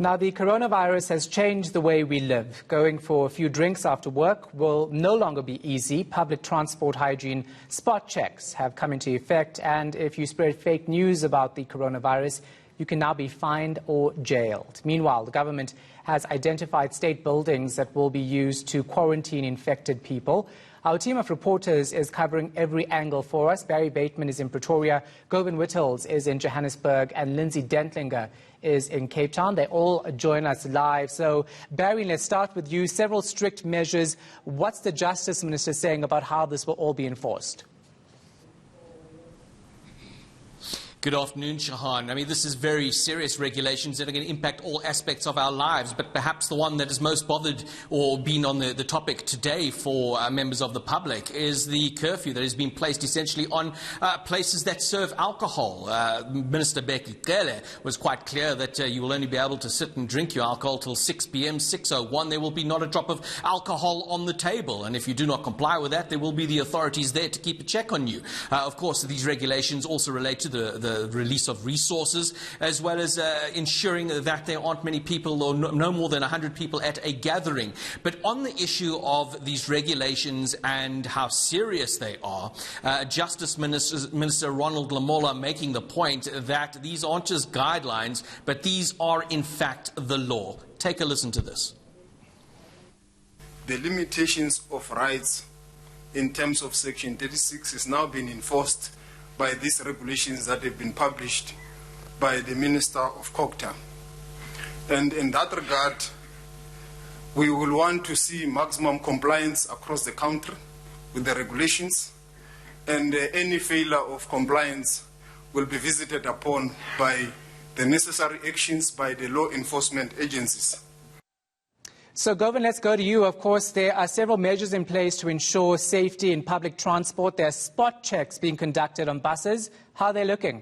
Now, the coronavirus has changed the way we live. Going for a few drinks after work will no longer be easy. Public transport hygiene spot checks have come into effect, and if you spread fake news about the coronavirus, you can now be fined or jailed. Meanwhile, the government has identified state buildings that will be used to quarantine infected people. Our team of reporters is covering every angle for us. Barry Bateman is in Pretoria, Govan Whittles is in Johannesburg, and Lindsay Dentlinger is in Cape Town. They all join us live. So, Barry, let's start with you. Several strict measures. What's the Justice Minister saying about how this will all be enforced? Good afternoon, Shahan. I mean, this is very serious regulations that are going to impact all aspects of our lives, but perhaps the one that has most bothered or been on the topic today for members of the public is the curfew that has been placed essentially on places that serve alcohol. Minister Becky Cele was quite clear that you will only be able to sit and drink your alcohol till 6 p.m., 6:01. There will be not a drop of alcohol on the table, and if you do not comply with that, there will be the authorities there to keep a check on you. Of course, these regulations also relate to the release of resources, as well as ensuring that there aren't many people or no more than 100 people at a gathering. But on the issue of these regulations and how serious they are, Justice Minister Ronald Lamola making the point that these aren't just guidelines, but these are in fact the law. Take a listen to this. The limitations of rights in terms of Section 36 is now being enforced by these regulations that have been published by the Minister of COGTA. And in that regard, we will want to see maximum compliance across the country with the regulations, and any failure of compliance will be visited upon by the necessary actions by the law enforcement agencies. So, Govan, let's go to you. Of course, there are several measures in place to ensure safety in public transport. There are spot checks being conducted on buses. How are they looking?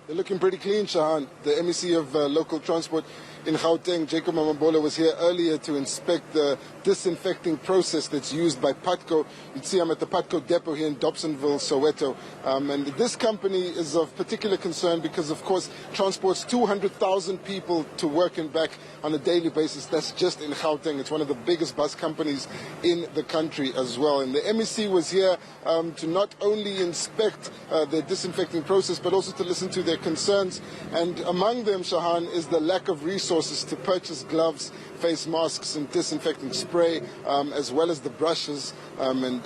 They're looking pretty clean, Shahan. The MEC of Local Transport in Gauteng, Jacob Mamambola, was here earlier to inspect the disinfecting process that's used by Patco. You'd see I'm at the Patco depot here in Dobsonville, Soweto. And this company is of particular concern because, of course, transports 200,000 people to work and back on a daily basis. That's just in Gauteng. It's one of the biggest bus companies in the country as well. And the MEC was here to not only inspect the disinfecting process, but also to listen to their concerns. And among them, Shahan, is the lack of resources to purchase gloves, face masks and disinfecting spray, as well as the brushes and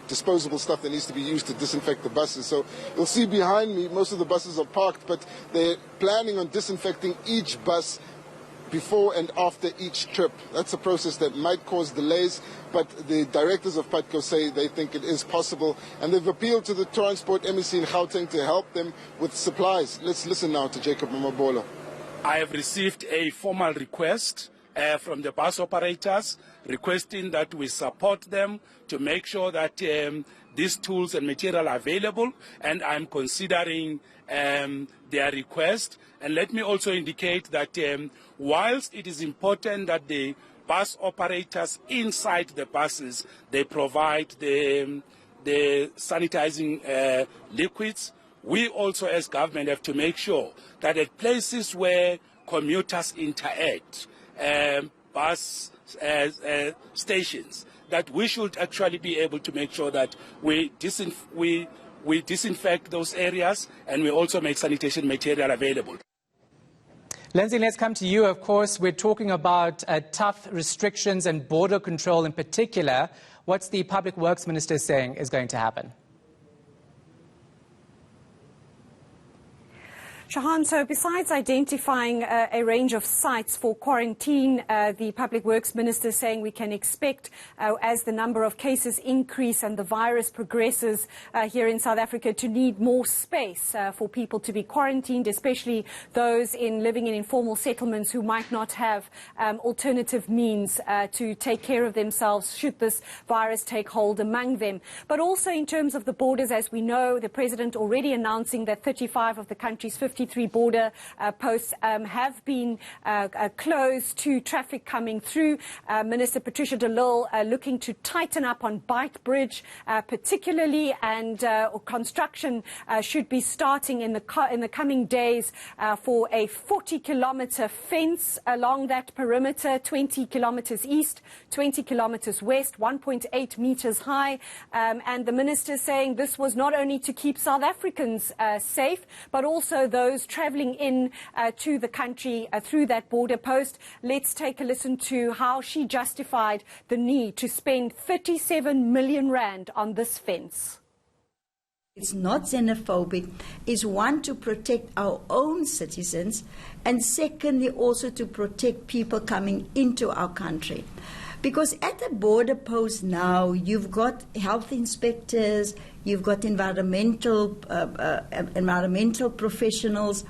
disposable stuff that needs to be used to disinfect the buses. So you'll see behind me, most of the buses are parked, but they're planning on disinfecting each bus before and after each trip. That's a process that might cause delays, but the directors of Patco say they think it is possible, and they've appealed to the Transport MEC in Gauteng to help them with supplies. Let's listen now to Jacob Mamabola. I have received a formal request from the bus operators requesting that we support them to make sure that these tools and material are available, and I'm considering their request. And let me also indicate that whilst it is important that the bus operators inside the buses, they provide the sanitizing liquids, we also as government have to make sure that at places where commuters interact, bus stations, that we should actually be able to make sure that we disinfect those areas, and we also make sanitation material available. Lindsay, let's come to you. Of course, we're talking about tough restrictions and border control in particular. What's the Public Works Minister saying is going to happen? Shahan, so besides identifying a range of sites for quarantine, the Public Works Minister is saying we can expect, as the number of cases increase and the virus progresses here in South Africa, to need more space for people to be quarantined, especially those living in informal settlements who might not have alternative means to take care of themselves should this virus take hold among them. But also in terms of the borders, as we know, the President already announcing that 35 of the country's 50 53 border posts have been closed to traffic coming through. Minister Patricia de Lille looking to tighten up on Bite Bridge particularly, and construction should be starting in the coming days for a 40-kilometre fence along that perimeter, 20 kilometres east, 20 kilometres west, 1.8 metres high. And the minister saying this was not only to keep South Africans safe, but also those travelling in to the country through that border post. Let's take a listen to how she justified the need to spend 37 million rand on this fence. It's not xenophobic. It's one, to protect our own citizens, and secondly also to protect people coming into our country. Because at the border post now, you've got health inspectors, you've got environmental professionals,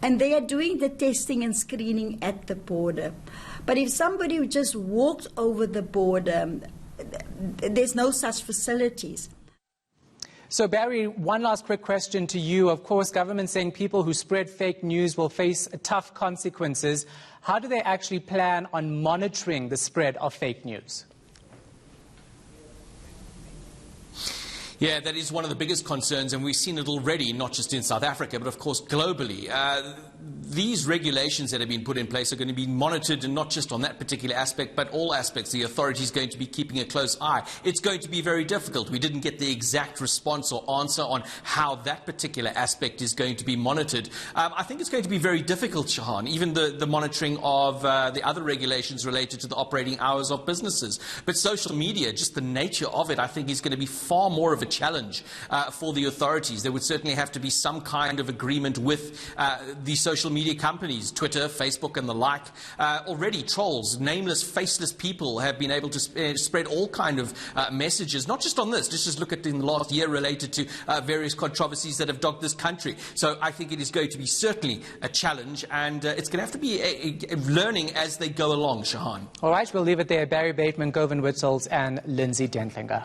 and they are doing the testing and screening at the border. But if somebody just walks over the border, there's no such facilities. So, Barry, one last quick question to you. Of course, government saying people who spread fake news will face tough consequences. How do they actually plan on monitoring the spread of fake news? Yeah, that is one of the biggest concerns, and we've seen it already, not just in South Africa, but of course globally. These regulations that have been put in place are going to be monitored, and not just on that particular aspect, but all aspects. The authorities are going to be keeping a close eye. It's going to be very difficult. We didn't get the exact response or answer on how that particular aspect is going to be monitored. I think it's going to be very difficult, Shahan, even the monitoring of the other regulations related to the operating hours of businesses. But social media, just the nature of it, I think is going to be far more of a challenge for the authorities. There would certainly have to be some kind of agreement with the social media companies, Twitter, Facebook and the like. Already trolls, nameless, faceless people have been able to spread all kind of messages, not just on this, just look at in the last year related to various controversies that have dogged this country. So I think it is going to be certainly a challenge, and it's going to have to be a learning as they go along, Shahan. All right, we'll leave it there. Barry Bateman, Govan Witzels and Lindsay Dentlinger.